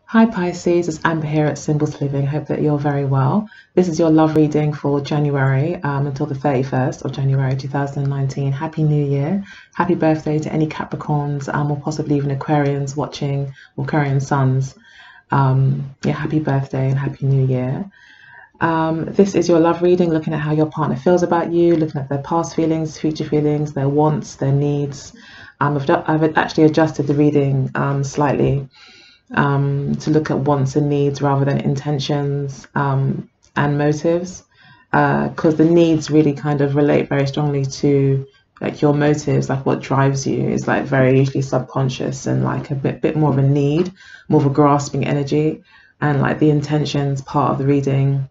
Hi Pisces, it's Amber here at Symbols Living. Hope that you're very well. This is your love reading for January until the 31st of January 2019. Happy New Year. Happy birthday to any Capricorns or possibly even Aquarians watching, or Aquarian suns. Yeah, happy birthday and Happy New Year. This is your love reading, looking at how your partner feels about you, looking at their past feelings, future feelings, their wants, their needs. I've actually adjusted the reading slightly to look at wants and needs rather than intentions and motives, because the needs really kind of relate very strongly to like your motives, like what drives you is like very usually subconscious and like a bit more of a need, more of a grasping energy, and like the intentions part of the reading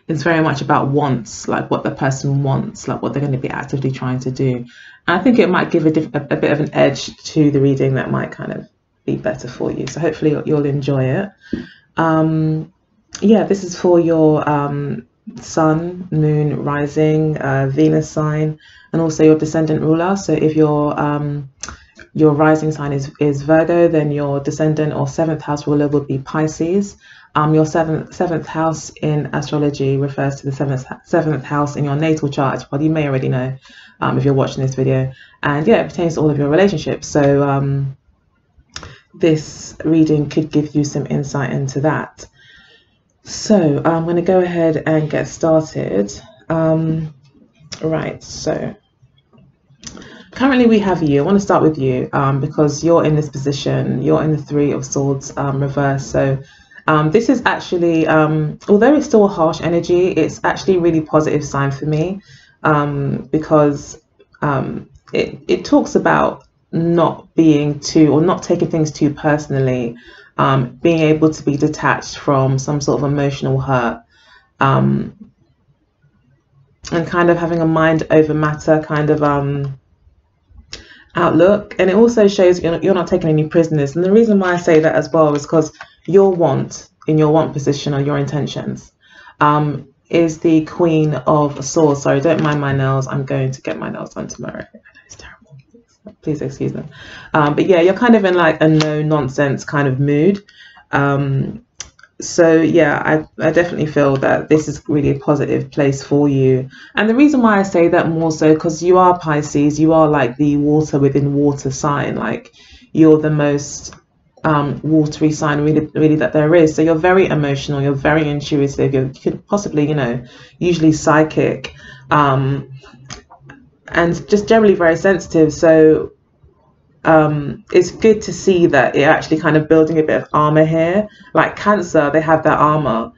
is very much about wants, like what the person wants, like what they're going to be actively trying to do. And I think it might give a bit of an edge to the reading that might kind of be better for you. So hopefully you'll enjoy it. Yeah, this is for your sun, moon, rising, Venus sign, and also your descendant ruler. So if your rising sign is Virgo, then your descendant or seventh house ruler would be Pisces. Your seventh house in astrology refers to the seventh house in your natal chart. Well, you may already know if you're watching this video, and yeah, it pertains to all of your relationships. So this reading could give you some insight into that. So I'm going to go ahead and get started. Right, so currently we have you. I want to start with you because you're in this position. You're in the Three of Swords reverse. So this is actually, although it's still a harsh energy, it's actually a really positive sign for me because it talks about not being too, or not taking things too personally, being able to be detached from some sort of emotional hurt, and kind of having a mind over matter kind of outlook. And it also shows you're not taking any prisoners. And the reason why I say that as well is because your want, in your want position, or your intentions, is the Queen of Swords. Sorry, don't mind my nails. I'm going to get my nails done tomorrow. It's terrible. Please excuse them. But yeah, you're kind of in like a no nonsense kind of mood. So yeah, I definitely feel that this is really a positive place for you. And the reason why I say that more so because you are Pisces, you are like the water within water sign. Like you're the most watery sign really that there is. So you're very emotional, you're very intuitive, you could possibly, usually psychic, and just generally very sensitive. So it's good to see that you're actually kind of building a bit of armor here. Like Cancer, they have that armor.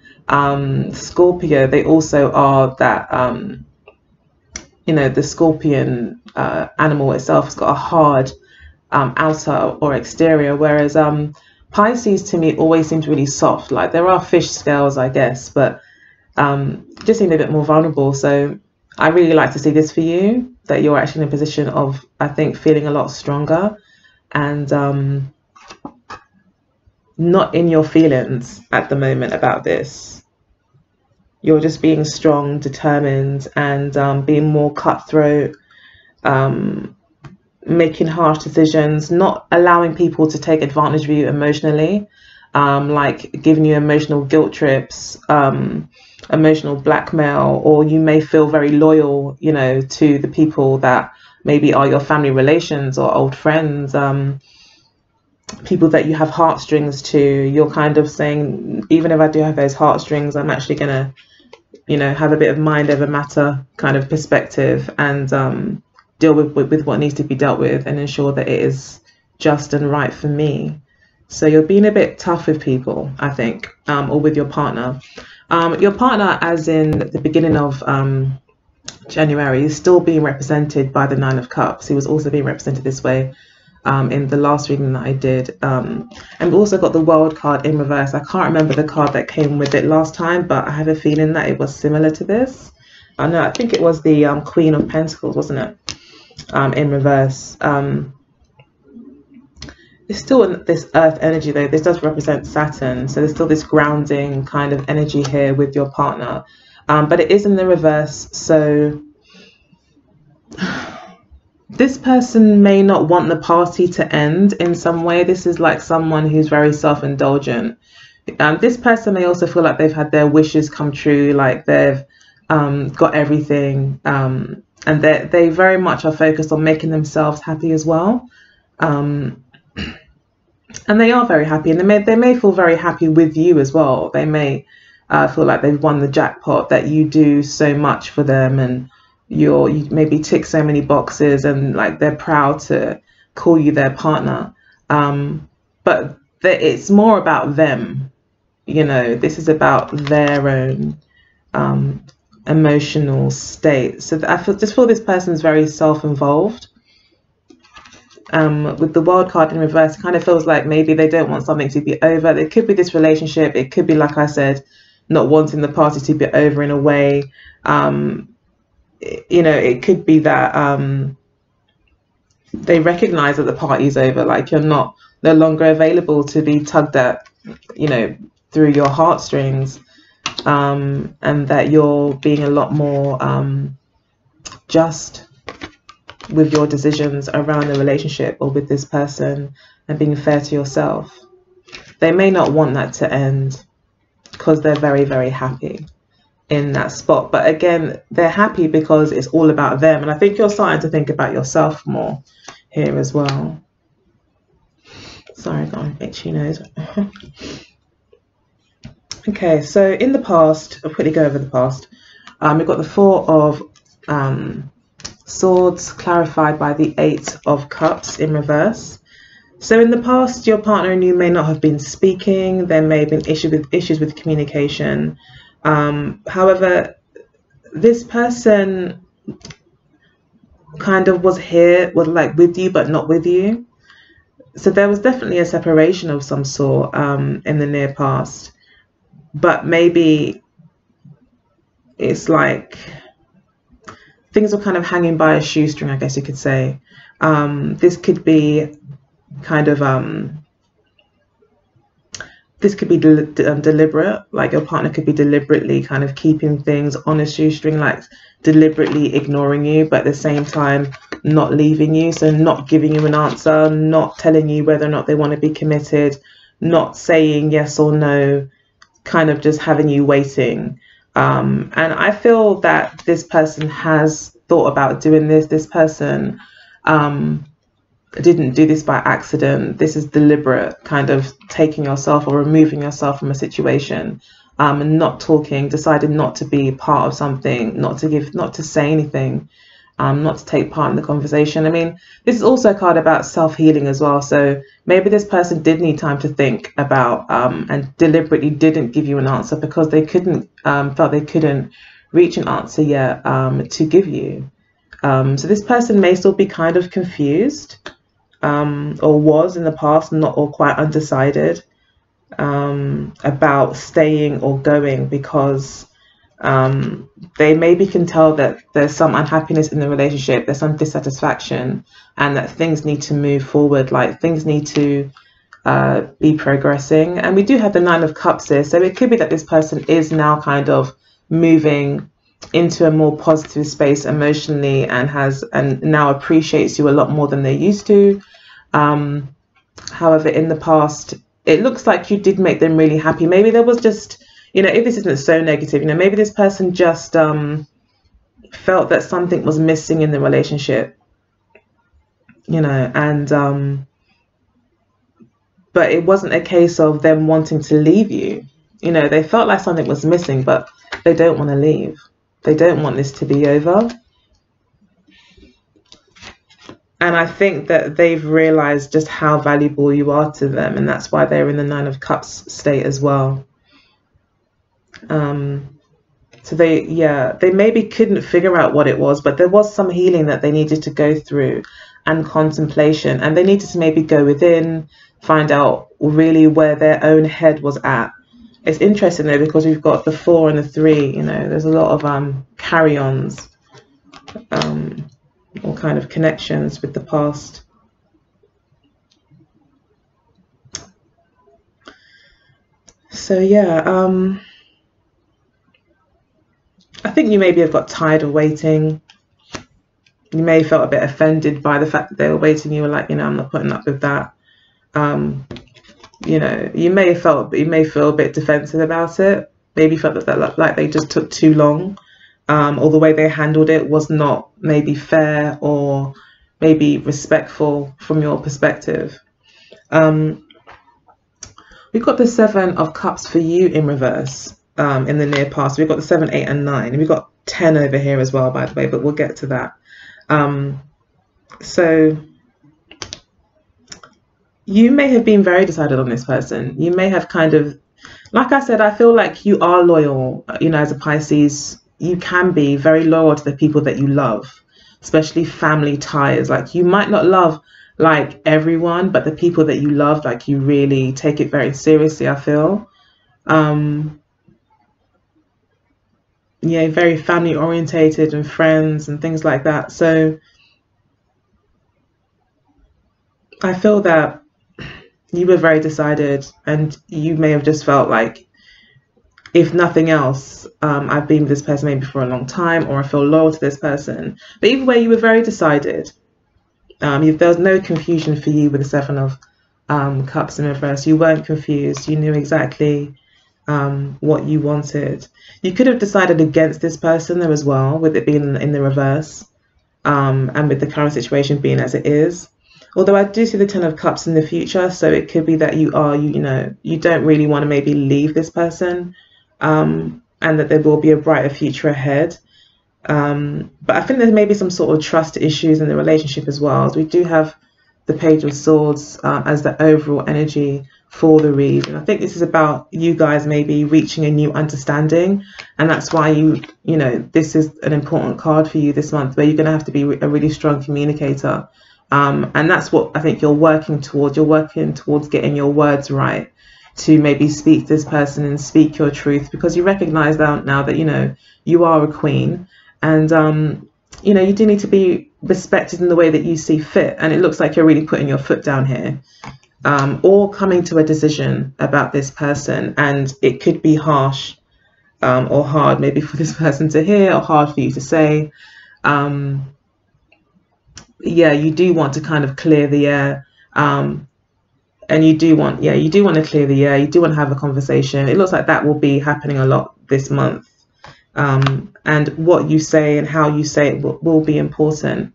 Scorpio, they also are that, the scorpion animal itself has got a hard outer or exterior, whereas Pisces to me always seems really soft. Like there are fish scales, I guess, but just seem a bit more vulnerable. So I really like to see this for you, that you're actually in a position of, I think, feeling a lot stronger and not in your feelings at the moment about this. You're just being strong, determined, and being more cutthroat, making harsh decisions, not allowing people to take advantage of you emotionally, like giving you emotional guilt trips, emotional blackmail, or you may feel very loyal, to the people that maybe are your family relations or old friends, people that you have heartstrings to. You're kind of saying, even if I do have those heartstrings, I'm actually gonna, have a bit of mind over matter kind of perspective and deal with what needs to be dealt with and ensure that it is just and right for me. So you're being a bit tough with people, I think, or with your partner. Your partner, as in the beginning of January, is still being represented by the Nine of Cups. He was also being represented this way in the last reading that I did. And we also got the World card in reverse. I can't remember the card that came with it last time, but I have a feeling that it was similar to this. I think it was the Queen of Pentacles, wasn't it? In reverse. There's still this earth energy though. This does represent Saturn, so there's still this grounding kind of energy here with your partner, but it is in the reverse. So This person may not want the party to end in some way. This is like someone who's very self-indulgent. This person may also feel like they've had their wishes come true, like they've got everything, and they very much are focused on making themselves happy as well. Um, and they are very happy, and they may feel very happy with you as well. They may feel like they've won the jackpot, that you do so much for them, and you maybe tick so many boxes, and like they're proud to call you their partner. But it's more about them. This is about their own emotional state. So I just feel this person's very self-involved. With the World card in reverse, it kind of feels like maybe they don't want something to be over. It could be this relationship. It could be, like I said, not wanting the party to be over in a way. It could be that they recognize that the party's over, like you're no longer available to be tugged at, through your heartstrings, and that you're being a lot more just with your decisions around the relationship or with this person, and being fair to yourself. They may not want that to end because they're very, very happy in that spot. But again, they're happy because it's all about them. And I think you're starting to think about yourself more here as well. Sorry, I got an itchy nose. Okay, so in the past, I'll quickly go over the past. We've got the Four of Swords clarified by the Eight of Cups in reverse. So in the past, your partner and you may not have been speaking. There may have been issues with communication. However, this person kind of was like with you, but not with you. So there was definitely a separation of some sort in the near past. But maybe it's like things were kind of hanging by a shoestring, I guess you could say. This could be kind of deliberate, like your partner could be deliberately kind of keeping things on a shoestring, like deliberately ignoring you, but at the same time not leaving you. So not giving you an answer, not telling you whether or not they want to be committed, not saying yes or no, kind of just having you waiting. And I feel that this person has thought about doing this. This person didn't do this by accident. This is deliberate, kind of taking yourself or removing yourself from a situation, and not talking, decided not to be part of something, not to say anything, not to take part in the conversation. I mean, this is also a card about self-healing as well. So maybe this person did need time to think about and deliberately didn't give you an answer because they felt they couldn't reach an answer yet to give you. So this person may still be kind of confused, or was in the past, not or quite undecided about staying or going, because they maybe can tell that there's some unhappiness in the relationship, there's some dissatisfaction, and that things need to move forward, like things need to be progressing. And we do have the Nine of Cups here, so it could be that this person is now kind of moving into a more positive space emotionally, and now appreciates you a lot more than they used to. However, in the past, it looks like you did make them really happy. Maybe there was just, if this isn't so negative, maybe this person just felt that something was missing in the relationship, and but it wasn't a case of them wanting to leave you. They felt like something was missing, but they don't want to leave. They don't want this to be over. And I think that they've realized just how valuable you are to them, and that's why they're in the Nine of Cups state as well. So they maybe couldn't figure out what it was, but there was some healing that they needed to go through, and contemplation, and they needed to maybe go within, find out really where their own head was at. It's interesting though, because we've got the 4 and the 3, there's a lot of carry-ons, or kind of connections with the past. So yeah, I think you maybe have got tired of waiting. You may have felt a bit offended by the fact that they were waiting. You were like, you know, I'm not putting up with that. You know, you may feel a bit defensive about it. Maybe felt that like they just took too long, or the way they handled it was not maybe fair or maybe respectful from your perspective. We've got the 7 of Cups for you in reverse in the near past. We've got the 7, 8, and 9. And we've got 10 over here as well, by the way, but we'll get to that. So you may have been very decided on this person. You may have kind of, like I said, I feel like you are loyal, you know, as a Pisces. You can be very loyal to the people that you love, especially family ties. Like, you might not love like everyone, but the people that you love, like, you really take it very seriously, I feel. Yeah, very family orientated and friends and things like that. So I feel that you were very decided, and you may have just felt like, if nothing else, I've been with this person maybe for a long time, or I feel loyal to this person. But either way, you were very decided. There was no confusion for you with the 7 of Cups in reverse. You weren't confused. You knew exactly what you wanted. You could have decided against this person there as well, with it being in the reverse, and with the current situation being as it is. Although I do see the 10 of Cups in the future, so it could be that you don't really want to maybe leave this person, and that there will be a brighter future ahead. But I think there may be some sort of trust issues in the relationship as well, as we do have the Page of Swords as the overall energy for the read. And I think this is about you guys maybe reaching a new understanding, and that's why this is an important card for you this month, where you're going to have to be a really strong communicator. And that's what I think you're working towards. You're working towards getting your words right to maybe speak to this person and speak your truth, because you recognize now that, you are a queen, and, you do need to be respected in the way that you see fit. And it looks like you're really putting your foot down here, or coming to a decision about this person. And it could be harsh or hard maybe for this person to hear, or hard for you to say. Yeah, you do want to kind of clear the air, and you do want to clear the air. You do want to have a conversation. It looks like that will be happening a lot this month, and what you say and how you say it will be important.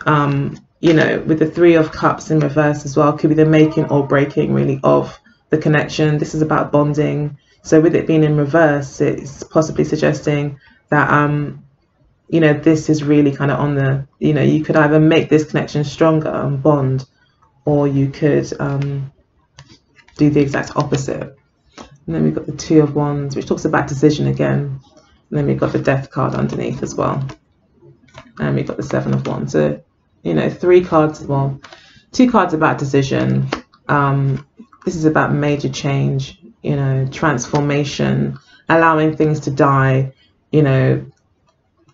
With the 3 of Cups in reverse as well, could be the making or breaking really of the connection. This is about bonding. So with it being in reverse, it's possibly suggesting that this is really kind of on the, you could either make this connection stronger and bond, or you could do the exact opposite. And then we've got the 2 of Wands, which talks about decision again. And then we've got the Death card underneath as well. And we've got the 7 of Wands. So, 3 cards, well, 2 cards about decision. This is about major change, transformation, allowing things to die,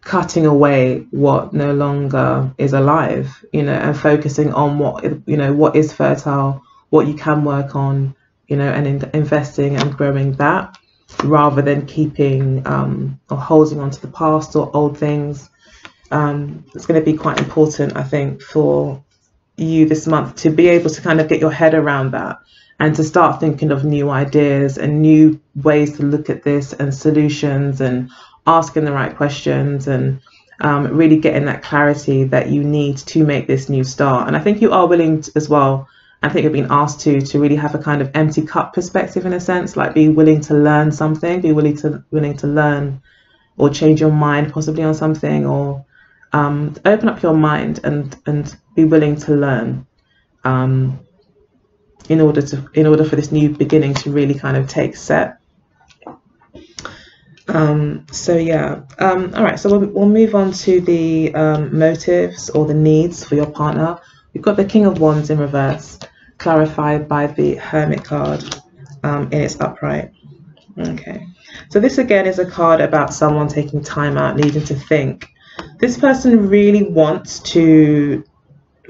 cutting away what no longer is alive, and focusing on what is fertile, what you can work on, and investing and growing that, rather than keeping or holding on to the past or old things. It's going to be quite important, I think, for you this month to be able to kind of get your head around that, and to start thinking of new ideas and new ways to look at this, and solutions, and asking the right questions, and really getting that clarity that you need to make this new start. And I think you are willing to, as well, I think you're being asked to really have a kind of empty cup perspective, in a sense, like be willing to learn something, be willing to learn or change your mind possibly on something, or open up your mind and be willing to learn in order for this new beginning to really kind of take set. So yeah, all right, so we'll move on to the motives or the needs for your partner. We've got the King of Wands in reverse, clarified by the Hermit card in its upright. Okay, so this again is a card about someone taking time out, needing to think. This person really wants to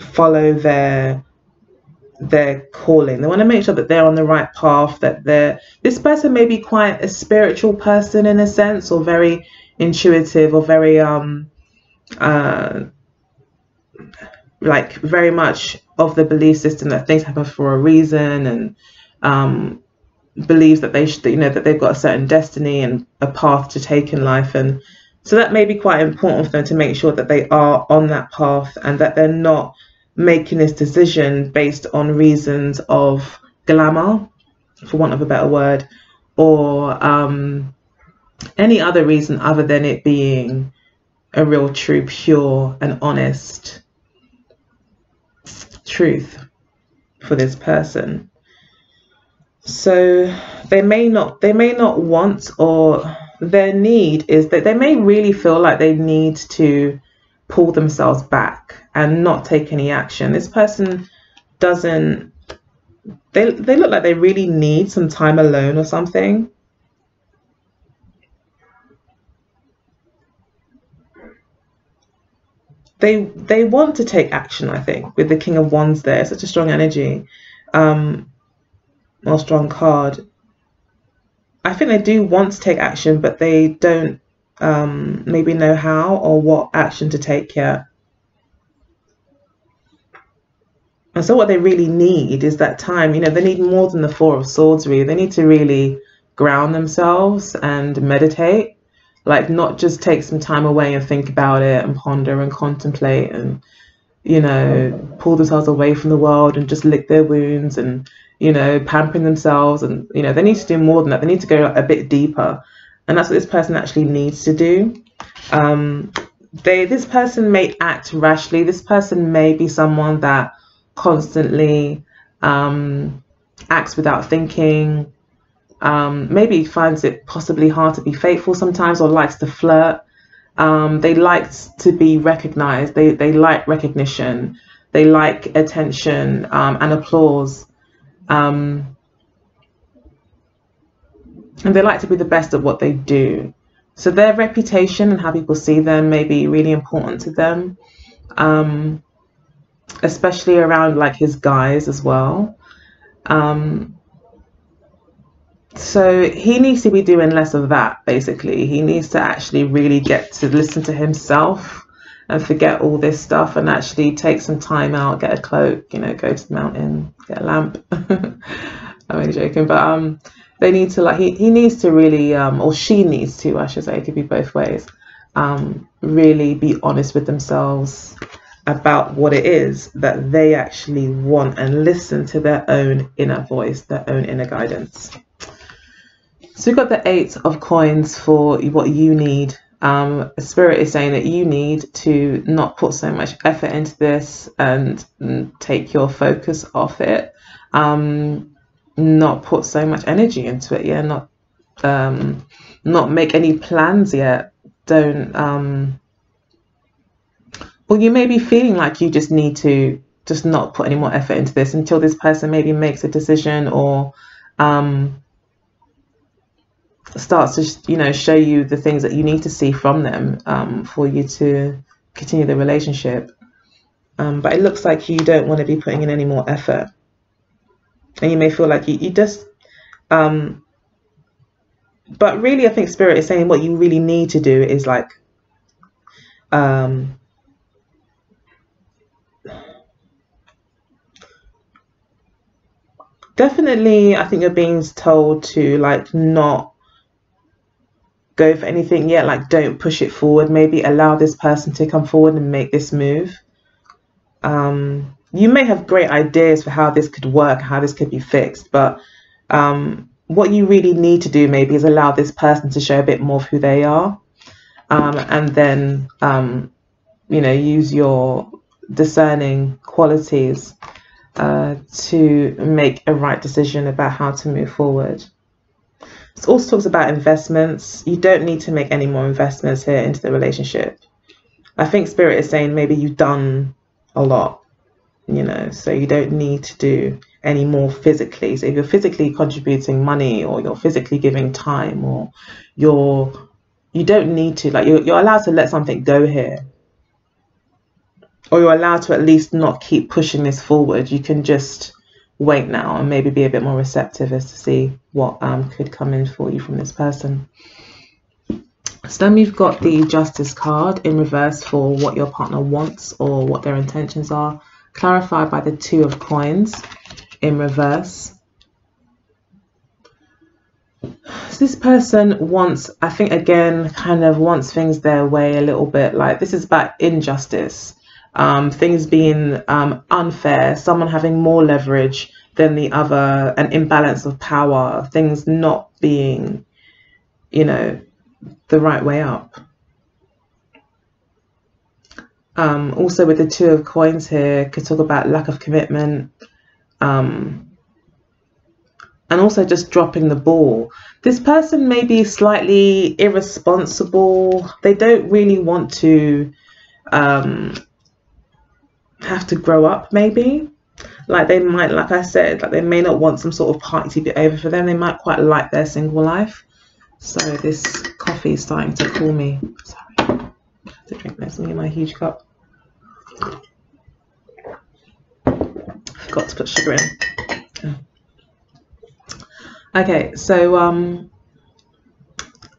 follow their calling. They want to make sure that they're on the right path, that this person may be quite a spiritual person in a sense, or very intuitive, or very like very much of the belief system that things happen for a reason, and believes that they should, that they've got a certain destiny and a path to take in life. And so that may be quite important for them to make sure that they are on that path, and that they're not making this decision based on reasons of glamour, for want of a better word, or any other reason other than it being a real, true, pure and honest truth for this person. So they may not want, or their need is that they may really feel like they need to pull themselves back and not take any action. This person doesn't, they look like they really need some time alone or something. They want to take action, I think, with the King of Wands there. Such a strong energy, or strong card. I think they do want to take action, but they don't maybe know how or what action to take yet. And so what they really need is that time. They need more than the Four of Swords, really. They need to really ground themselves and meditate. Like, not just take some time away and think about it and ponder and contemplate and, pull themselves away from the world and just lick their wounds and, pampering themselves. And, they need to do more than that. They need to go a bit deeper. And that's what this person actually needs to do. This person may act rashly. This person may be someone that constantly acts without thinking, maybe finds it possibly hard to be faithful sometimes, or likes to flirt. They like to be recognized. They like recognition. They like attention and applause. And they like to be the best at what they do. So their reputation and how people see them may be really important to them, especially around like his guys as well. So he needs to be doing less of that, basically. He needs to actually really get to listen to himself and forget all this stuff, and actually take some time out, get a cloak, go to the mountain, get a lamp. I'm only joking, but they need to, like, he needs to really, or she needs to, I should say, it could be both ways, really be honest with themselves about what it is that they actually want, and listen to their own inner voice, their own inner guidance. So we've got the Eight of Coins for what you need. Spirit is saying that you need to not put so much effort into this and take your focus off it. Not put so much energy into it. Yeah, not make any plans yet. Don't. Well, you may be feeling like you just need to just not put any more effort into this until this person maybe makes a decision, or starts to show you the things that you need to see from them for you to continue the relationship. But it looks like you don't want to be putting in any more effort, and you may feel like you just but really, I think Spirit is saying what you really need to do is like definitely, I think you're being told to like not go for anything yet. Like, don't push it forward. Maybe allow this person to come forward and make this move. You may have great ideas for how this could work, how this could be fixed, but what you really need to do maybe is allow this person to show a bit more of who they are, and then use your discerning qualities to make a right decision about how to move forward. It also talks about investments. You don't need to make any more investments here into the relationship. I think Spirit is saying maybe you've done a lot, so you don't need to do any more physically. So if you're physically contributing money, or you're physically giving time, or you don't need to, like, you're allowed to let something go here, or you're allowed to at least not keep pushing this forward. You can just wait now and maybe be a bit more receptive as to see what could come in for you from this person. So then we've got the Justice card in reverse for what your partner wants or what their intentions are, clarified by the Two of Coins in reverse. So this person wants, I think again, kind of wants things their way a little bit. Like, this is about injustice, things being unfair, someone having more leverage than the other, an imbalance of power, things not being, you know, the right way up. Also with the Two of Coins here, could talk about lack of commitment, and also just dropping the ball. This person may be slightly irresponsible. They don't really want to have to grow up, maybe. Like, they might, like I said, like, they may not want some sort of party to be over for them. They might quite like their single life. So this coffee is starting to cool me. Sorry, I have to drink this in my huge cup. Forgot to put sugar in. Oh. Okay, so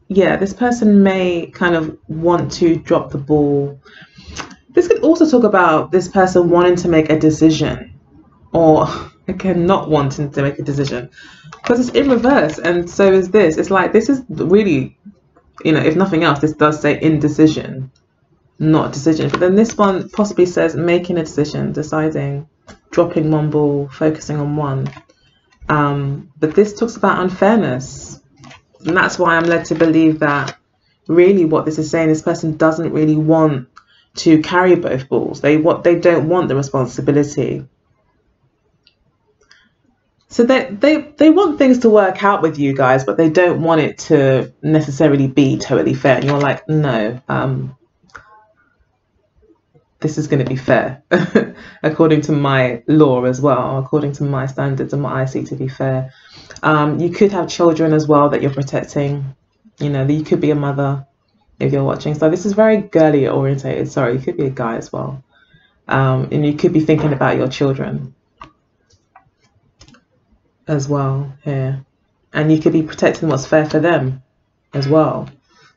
yeah, this person may kind of want to drop the ball. This could also talk about this person wanting to make a decision, or again, not wanting to make a decision, because it's in reverse, and so is this. It's like, this is really, you know, if nothing else, this does say indecision, not decision. But then this one possibly says making a decision, deciding, dropping one ball, focusing on one. But this talks about unfairness, and that's why I'm led to believe that really what this is saying, this person doesn't really want to carry both balls. They don't want the responsibility. So they want things to work out with you guys, but they don't want it to necessarily be totally fair. And you're like, no, this is going to be fair according to my law as well, according to my standards and what I see to be fair. You could have children as well that you're protecting. You know, you could be a mother if you're watching. So this is very girly orientated. Sorry, you could be a guy as well. And you could be thinking about your children as well here. And you could be protecting what's fair for them as well.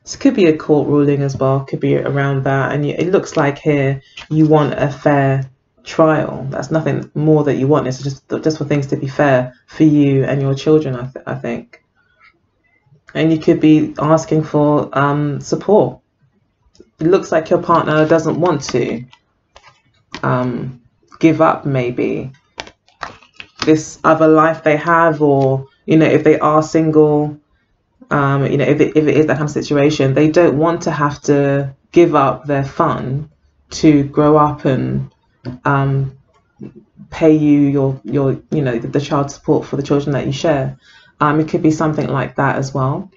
This could be a court ruling as well, could be around that. And it looks like here you want a fair trial. That's nothing more that you want. It's just for things to be fair for you and your children, I think. And you could be asking for support. It looks like your partner doesn't want to give up maybe this other life they have, or, you know, if they are single, you know, if it is that kind of situation, they don't want to have to give up their fun to grow up and pay you your you know, the child support for the children that you share. It could be something like that as well.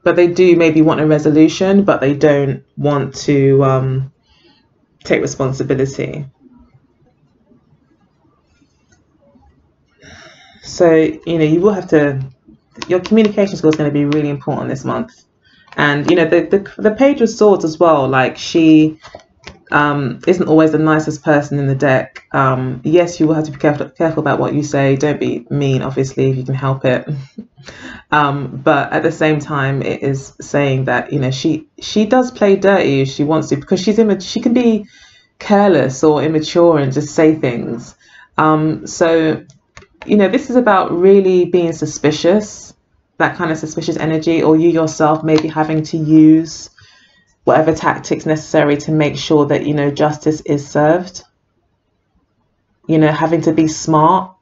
But they do maybe want a resolution, but they don't want to take responsibility. So, you know, you will have to, your communication skills is going to be really important this month. And, you know, the Page of Swords as well, like, she isn't always the nicest person in the deck. Yes, you will have to be careful about what you say. Don't be mean, obviously, if you can help it. But at the same time, it is saying that, you know, she does play dirty if she wants to, because she can be careless or immature and just say things. So, you know, this is about really being suspicious, that kind of suspicious energy, or you yourself maybe having to use whatever tactics necessary to make sure that, you know, justice is served. You know, having to be smart,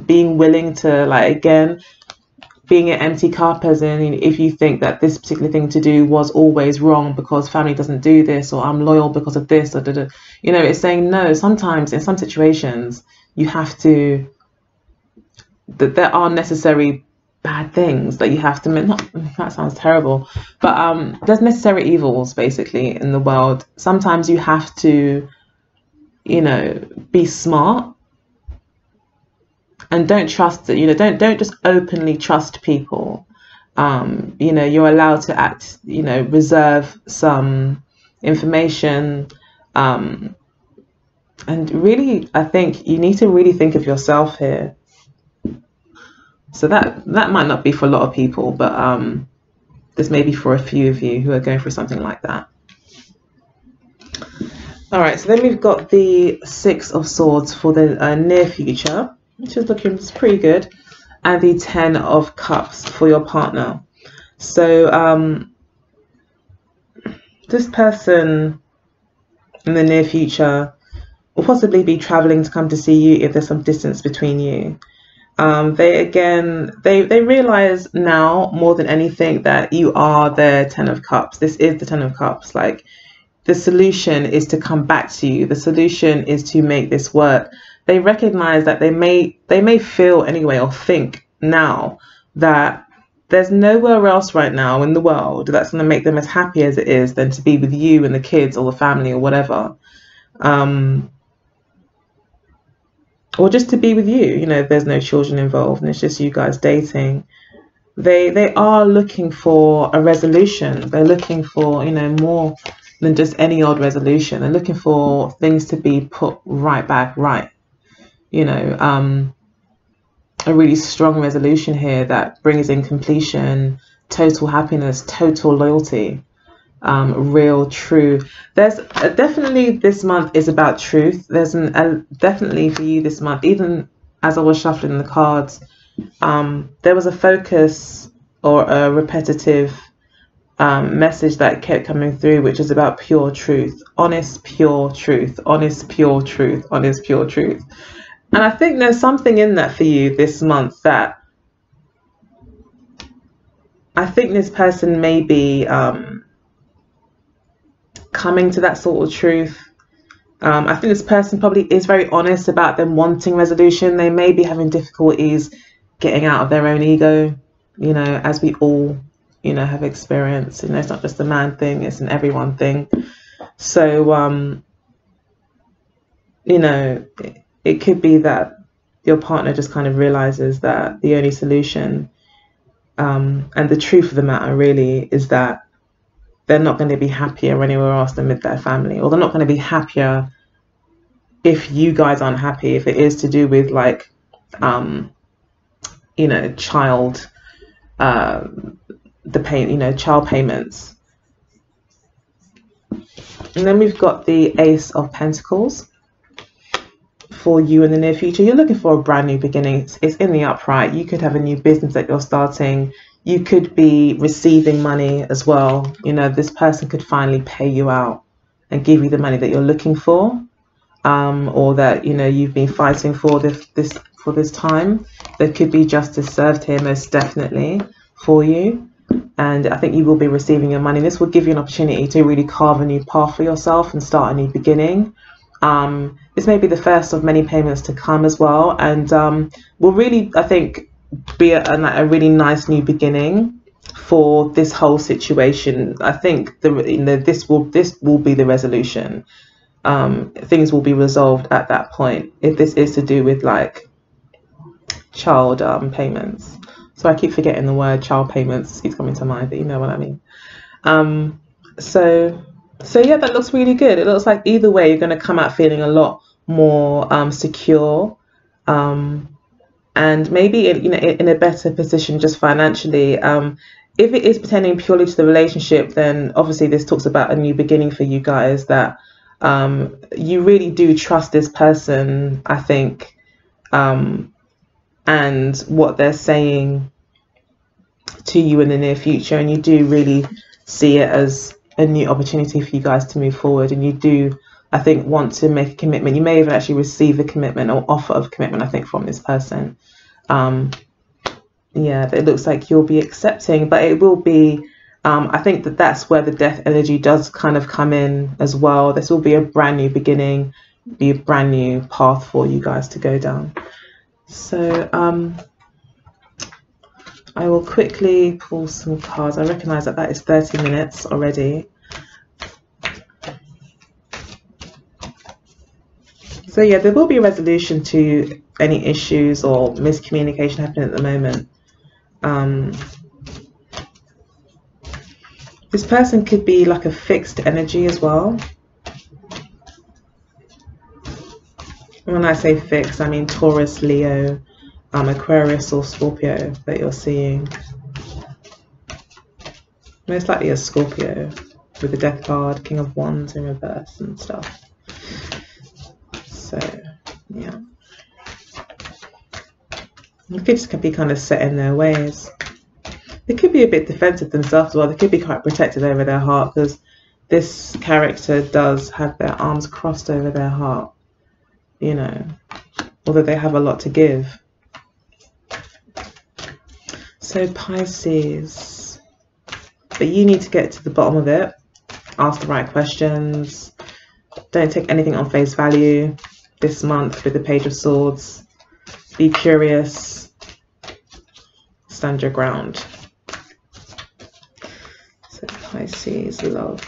being willing to, like, again, being an empty cup, as in, if you think that this particular thing to do was always wrong because family doesn't do this, or I'm loyal because of this, or you know, it's saying no. Sometimes in some situations you have to, that there are necessary bad things that you have to, not, that sounds terrible, but there's necessary evils basically in the world. Sometimes you have to, you know, be smart, and don't trust it. You know, don't just openly trust people. You know, you're allowed to act, you know, reserve some information, and really, I think you need to really think of yourself here. So that might not be for a lot of people, but This may be for a few of you who are going through something like that. All right, so then we've got the Six of Swords for the near future, which is looking pretty good, and the Ten of Cups for your partner. So this person in the near future will possibly be traveling to come to see you if there's some distance between you. They realize now more than anything that you are the Ten of Cups. This is the Ten of Cups. Like, the solution is to come back to you. The solution is to make this work. They recognize that they may feel anyway, or think now, that there's nowhere else right now in the world that's going to make them as happy as it is than to be with you and the kids or the family or whatever. Or just to be with you, you know, if there's no children involved and it's just you guys dating. They are looking for a resolution. They're looking for, you know, more than just any old resolution. They're looking for things to be put right back right. You know, a really strong resolution here that brings in completion, total happiness, total loyalty, real, true. There's definitely, this month is about truth. There's definitely for you this month, even as I was shuffling the cards, there was a focus or a repetitive message that kept coming through, which is about pure truth, honest, pure truth, honest, pure truth, honest, pure truth. And I think there's something in that for you this month, that I think this person may be coming to that sort of truth. I think this person probably is very honest about them wanting resolution. They may be having difficulties getting out of their own ego, you know, as we all, you know, have experienced. You know, it's not just a man thing, it's an everyone thing. So, you know, it could be that your partner just kind of realizes that the only solution, and the truth of the matter really, is that they're not going to be happier anywhere else than with their family, or they're not going to be happier if you guys aren't happy, if it is to do with, like, you know, child payments. And then we've got the Ace of Pentacles for you in the near future. You're looking for a brand new beginning. It's in the upright. You could have a new business that you're starting. You could be receiving money as well. You know, this person could finally pay you out and give you the money that you're looking for, or that, you know, you've been fighting for this time. There could be justice served here, most definitely, for you. And I think you will be receiving your money. This will give you an opportunity to really carve a new path for yourself and start a new beginning. This may be the first of many payments to come as well, and will really, I think, be a really nice new beginning for this whole situation. I think this will be the resolution. Things will be resolved at that point, if this is to do with, like, child payments. So I keep forgetting the word child payments. It's coming to mind, but you know what I mean. So yeah, that looks really good. It looks like either way you're going to come out feeling a lot more secure, and maybe in a better position just financially. If it is pertaining purely to the relationship, then obviously this talks about a new beginning for you guys, that you really do trust this person, I think, and what they're saying to you in the near future, and you do really see it as a new opportunity for you guys to move forward, and you do, I think, want to make a commitment. You may even actually receive a commitment or offer of commitment, I think, from this person. Yeah, but it looks like you'll be accepting, but it will be, I think that's where the death energy does kind of come in as well. This will be a brand new beginning, be a brand new path for you guys to go down. So I will quickly pull some cards. I recognize that is 30 minutes already. So yeah, there will be a resolution to any issues or miscommunication happening at the moment. This person could be like a fixed energy as well. When I say fixed, I mean Taurus, Leo, Aquarius or Scorpio that you're seeing. Most likely a Scorpio with the Death card, King of Wands in reverse and stuff. So, yeah. They could just be kind of set in their ways. They could be a bit defensive themselves as well. They could be quite protective over their heart, because this character does have their arms crossed over their heart, you know, although they have a lot to give. So Pisces, but you need to get to the bottom of it. Ask the right questions. Don't take anything on face value this month with the Page of Swords. Be curious. Stand your ground. So Pisces, love.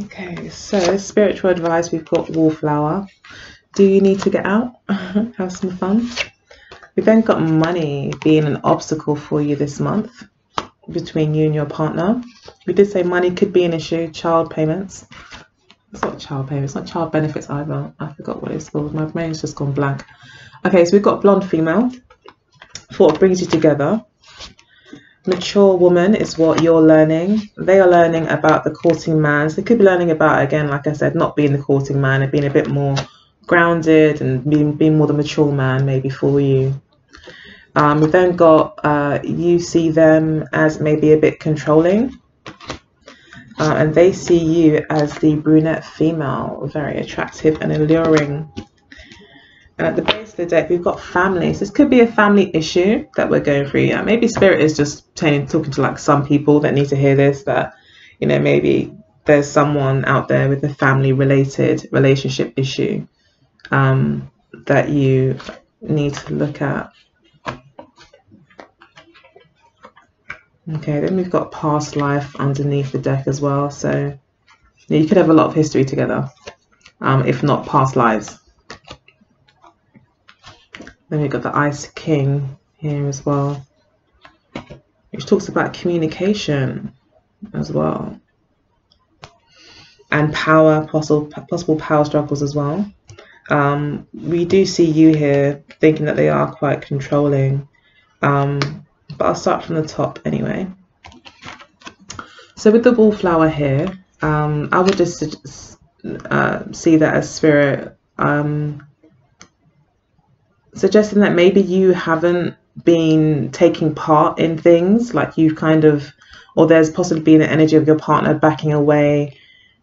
Okay, so spiritual advice, we've got Wallflower. Do you need to get out? Have some fun. We've then got money being an obstacle for you this month between you and your partner. We did say money could be an issue. Child payments. It's not child payments, not child benefits either. I forgot what it's called. My brain's just gone blank. Okay, so we've got blonde female. What brings you together? Mature woman is what you're learning. They are learning about the courting man. So they could be learning about, again, like I said, not being the courting man and being a bit more grounded and being more the mature man maybe for you. We've then got you see them as maybe a bit controlling, and they see you as the brunette female, very attractive and alluring. And at the base of the deck, we've got families. This could be a family issue that we're going through. Yeah, maybe Spirit is just talking to like some people that need to hear this, that, you know, maybe there's someone out there with a family related relationship issue that you need to look at. Okay, then we've got past life underneath the deck as well. So you could have a lot of history together, if not past lives. Then we've got the Ice King here as well, which talks about communication as well. And power, possible power struggles as well. We do see you here thinking that they are quite controlling. But I'll start from the top anyway. So with the Wallflower here, I would just see that as Spirit suggesting that maybe you haven't been taking part in things, like you've kind of, or there's possibly been an energy of your partner backing away.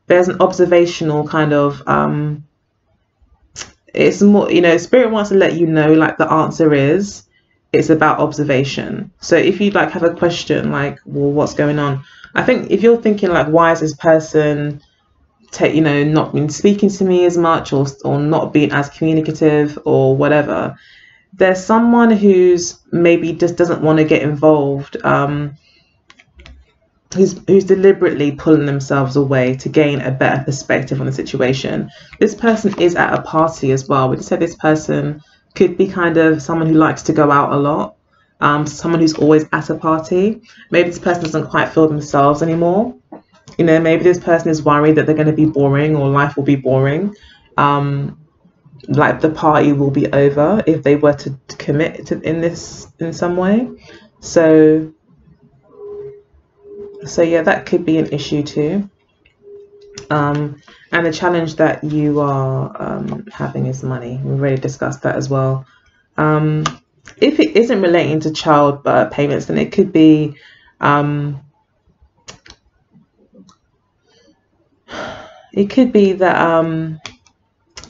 There's an observational kind of, it's more, you know, Spirit wants to let you know, like, the answer is, it's about observation. So if you like have a question like, well, what's going on? I think if you're thinking like, why is this person you know, not been speaking to me as much, or not being as communicative or whatever, there's someone who's maybe just doesn't want to get involved, who's deliberately pulling themselves away to gain a better perspective on the situation. This person is at a party as well. We just said this person could be kind of someone who likes to go out a lot, someone who's always at a party. Maybe this person doesn't quite feel themselves anymore. You know, maybe this person is worried that they're going to be boring, or life will be boring. Like the party will be over if they were to commit to in some way. So yeah, that could be an issue too. And the challenge that you are having is money. We've already discussed that as well. If it isn't relating to child payments, then it could be that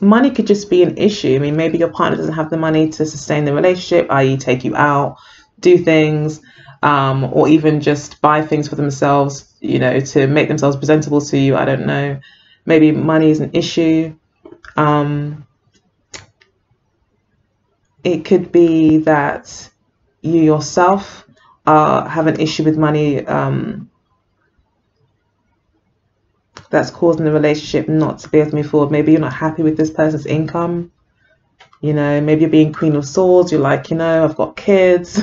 money could just be an issue. I mean, maybe your partner doesn't have the money to sustain the relationship, i.e. take you out, do things, or even just buy things for themselves, you know, to make themselves presentable to you. I don't know. Maybe money is an issue. It could be that you yourself have an issue with money that's causing the relationship not to be able to move forward. Maybe you're not happy with this person's income. You know, maybe you're being Queen of Swords. You're like, you know, I've got kids.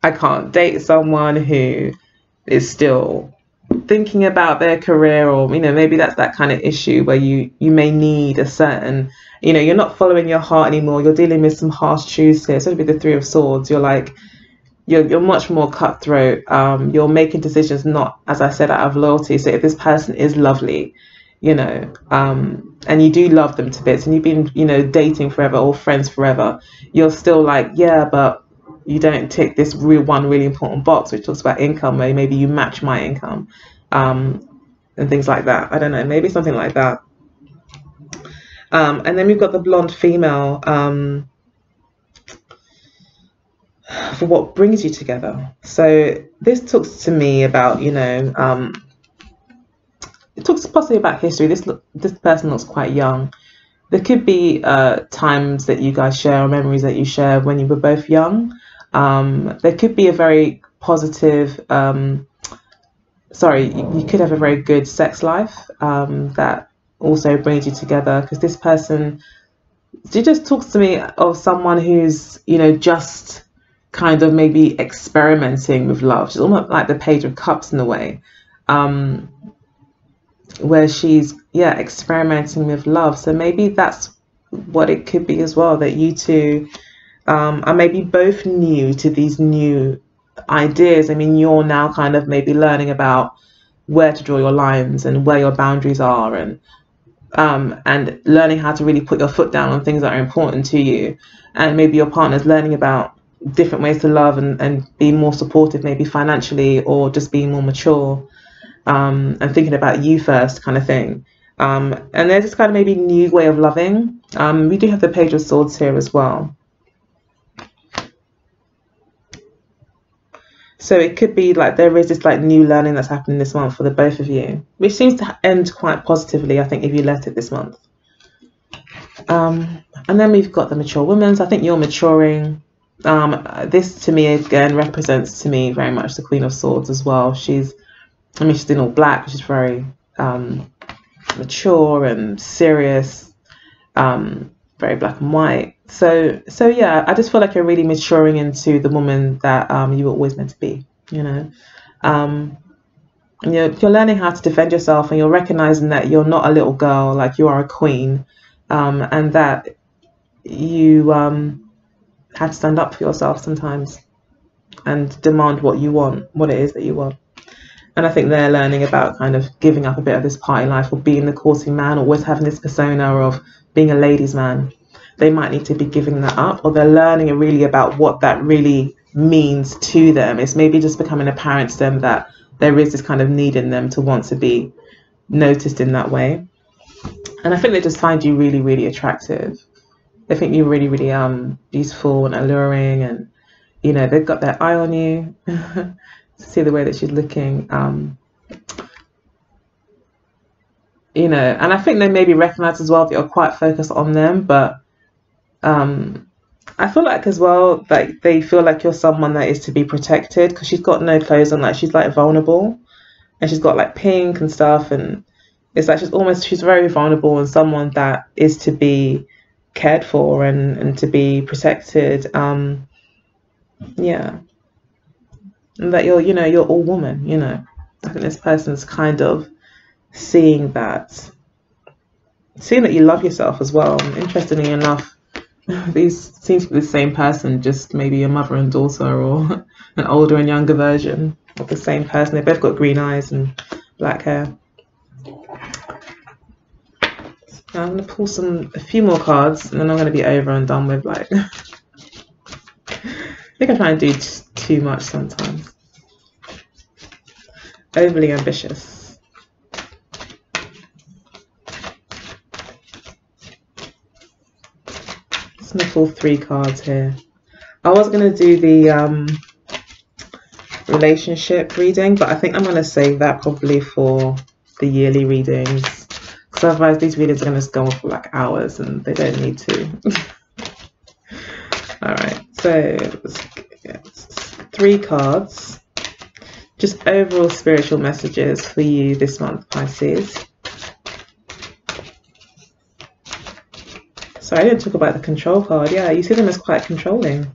I can't date someone who is still thinking about their career, or maybe that's that kind of issue where you may need a certain, you're not following your heart anymore. You're dealing with some harsh truths here. So with the Three of Swords, you're like, you're much more cutthroat. You're making decisions not, as I said, out of loyalty. So if this person is lovely, and you do love them to bits, and you've been, dating forever or friends forever, you're still like, yeah, but you don't tick this one really important box, which talks about income, where maybe you match my income, and things like that. I don't know, maybe something like that. And then we've got the blonde female, for what brings you together. So this talks to me about, it talks possibly about history. This person looks quite young. There could be times that you guys share, or memories that you share when you were both young. There could be a very positive, you could have a very good sex life that also brings you together, because this person, it just talks to me of someone who's, just kind of maybe experimenting with love. She's almost like the Page of Cups in a way, where she's, experimenting with love. So maybe that's what it could be as well, that you two are maybe both new to these new ideas. I mean, you're now kind of maybe learning about where to draw your lines and where your boundaries are, and learning how to really put your foot down on things that are important to you. And maybe your partner's learning about different ways to love and be more supportive, maybe financially, or just being more mature, and thinking about you first, kind of thing. And there's this kind of maybe new way of loving. We do have the Page of Swords here as well. So it could be like there is this like new learning that's happening this month for the both of you, which seems to end quite positively, I think, if you let it this month. And then we've got the mature woman. So I think you're maturing. This to me again represents to me very much the Queen of Swords as well. She's in all black. She's very mature and serious, very black and white. So yeah, I just feel like you're really maturing into the woman that you were always meant to be. And you're learning how to defend yourself, and you're recognizing that you're not a little girl, like you are a queen, and that you have to stand up for yourself sometimes and demand what you want, what it is that you want. And I think they're learning about kind of giving up a bit of this party life, or being the courting man, or always having this persona of being a ladies' man. They might need to be giving that up, or they're learning really about what that really means to them. It's maybe just becoming apparent to them that there is this kind of need in them to want to be noticed in that way. And I think they just find you really, really attractive. They think you're really, really beautiful and alluring, and they've got their eye on you. See the way that she's looking, and I think they maybe recognize as well that you're quite focused on them, but I feel like as well, like they feel like you're someone that is to be protected, because she's got no clothes on, like she's like vulnerable, and she's got like pink and stuff, and it's like she's very vulnerable, and someone that is to be cared for and to be protected. Yeah. And that you're all woman. I think this person's kind of seeing that you love yourself as well. Interestingly enough, these seem to be the same person, just maybe a mother and daughter, or an older and younger version of the same person. They both got green eyes and black hair. Now I'm going to pull a few more cards, and then I'm going to be over and done with. Like, I think I try and do too much sometimes. Overly ambitious. Just going to pull 3 cards here. I was going to do the relationship reading, but I think I'm going to save that probably for the yearly readings, because otherwise these readings are going to go on for like hours, and they don't need to. Alright, so let's get 3 cards. Just overall spiritual messages for you this month, Pisces. Sorry, I didn't talk about the control card. Yeah, you see them as quite controlling.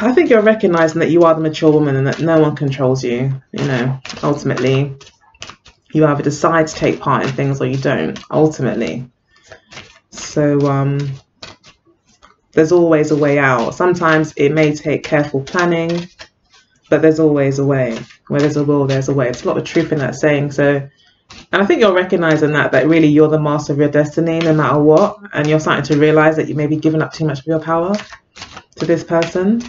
I think you're recognizing that you are the mature woman and that no one controls you. You know, ultimately, you either decide to take part in things or you don't, ultimately. So there's always a way out. Sometimes it may take careful planning, but there's always a way. Where there's a will, there's a way. It's a lot of truth in that saying. So, and I think you're recognizing that really you're the master of your destiny no matter what. And you're starting to realize that you may be giving up too much of your power to this person.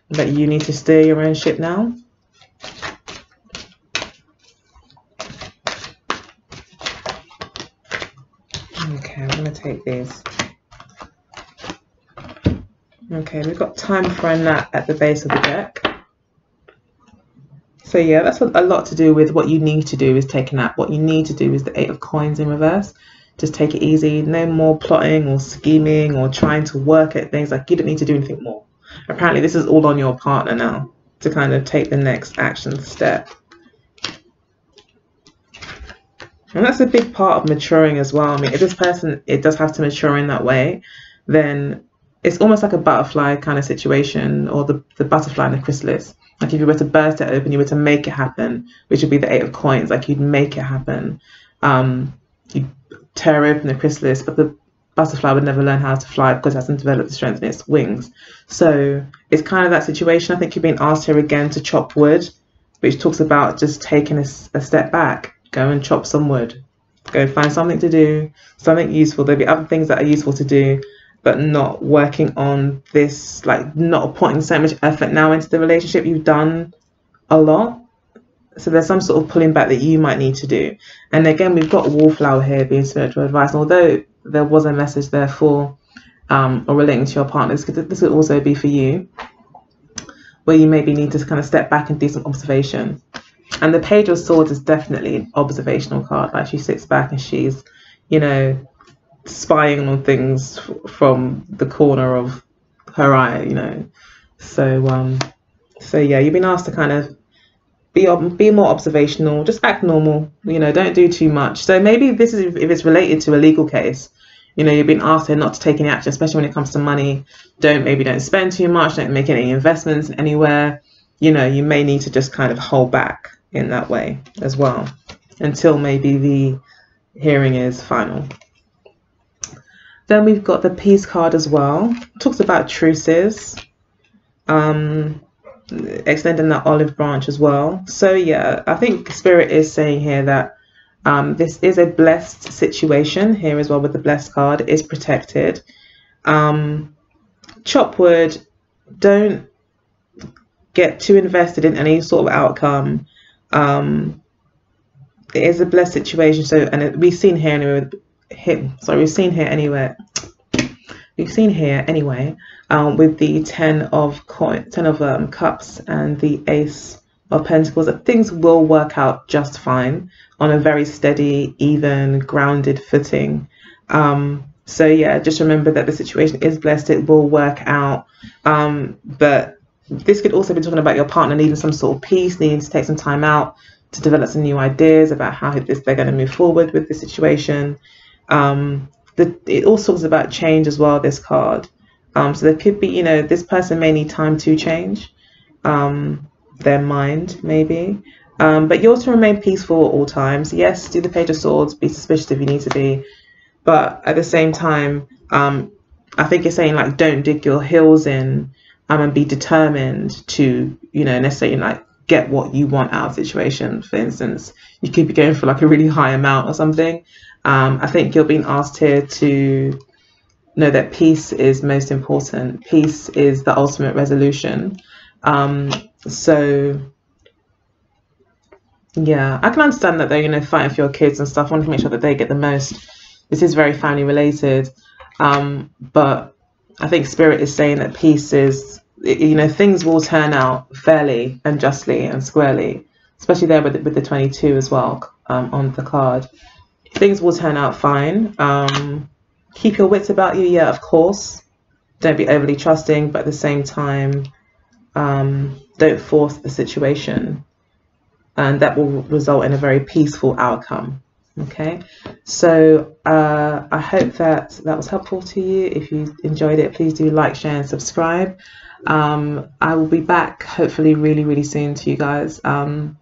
That you need to steer your own ship now. Okay, I'm going to take these. Okay, we've got time for a nap at the base of the deck. So yeah, that's a lot to do with what you need to do is take a nap. What you need to do is the 8 of coins in reverse. Just take it easy. No more plotting or scheming or trying to work at things. Like, you don't need to do anything more. Apparently this is all on your partner now to kind of take the next action step. And that's a big part of maturing as well. I mean, if this person, it does have to mature in that way, then it's almost like a butterfly kind of situation, or the butterfly in the chrysalis. Like if you were to burst it open, you were to make it happen, which would be the 8 of coins. Like you'd make it happen. You'd tear open the chrysalis, but the butterfly would never learn how to fly because it hasn't developed the strength in its wings. So it's kind of that situation. I think you're being asked here again to chop wood, which talks about just taking a step back. Go and chop some wood. Go and find something to do, something useful. There'll be other things that are useful to do, but not working on this, like not putting so much effort now into the relationship. You've done a lot. So there's some sort of pulling back that you might need to do. And again, we've got wallflower here being spiritual advice. And although there was a message there for or relating to your partners, because this could also be for you, where you maybe need to kind of step back and do some observation. And the Page of Swords is definitely an observational card. Like she sits back and she's, you know, spying on things from the corner of her eye, you know. So so yeah, you've been asked to kind of be more observational, just act normal, you know, don't do too much. So maybe this is if it's related to a legal case, you know, you've been asked here not to take any action, especially when it comes to money. Don't spend too much, don't make any investments anywhere. You know, you may need to just kind of hold back in that way as well until maybe the hearing is final. Then we've got the Peace card as well. It talks about truces, extending that olive branch as well. So yeah, I think Spirit is saying here that this is a blessed situation here as well. With the blessed card, it is protected. Chop wood, don't get too invested in any sort of outcome. It is a blessed situation. So, and we've seen here anyway. We've seen here anyway with the 10 of cups and the Ace of Pentacles, that things will work out just fine on a very steady, even, grounded footing. So yeah, just remember that the situation is blessed. It will work out. But this could also be talking about your partner needing some sort of peace, needing to take some time out to develop some new ideas about how they're going to move forward with the situation. It also talks about change as well, this card. So there could be, you know, this person may need time to change their mind, maybe. But you're to remain peaceful at all times. Yes, do the Page of Swords, be suspicious if you need to be. But at the same time, I think it's saying, like, don't dig your heels in and be determined to, you know, necessarily, like, get what you want out of the situation. For instance, you could be going for, like, a really high amount or something. I think you're being asked here to know that peace is most important. Peace is the ultimate resolution. So yeah, I can understand that they're, you know, fighting for your kids and stuff, wanting to make sure that they get the most. This is very family related. But I think Spirit is saying that peace is, you know, things will turn out fairly and justly and squarely, especially there with the 22 as well on the card. Things will turn out fine. Keep your wits about you, yeah, of course. Don't be overly trusting, but at the same time, don't force the situation. And that will result in a very peaceful outcome. Okay, so I hope that that was helpful to you. If you enjoyed it, please do like, share, and subscribe. I will be back hopefully really soon to you guys. I'm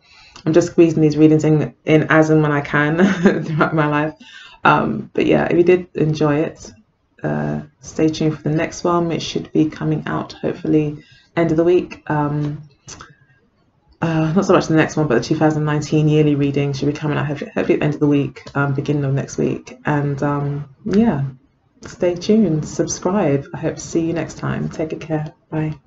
just squeezing these readings in as and when I can throughout my life. But yeah, if you did enjoy it, stay tuned for the next one. It should be coming out hopefully end of the week. Not so much the next one, but the 2019 yearly reading should be coming out hopefully at the end of the week, beginning of next week. And yeah, stay tuned, subscribe. I hope to see you next time. Take good care. Bye.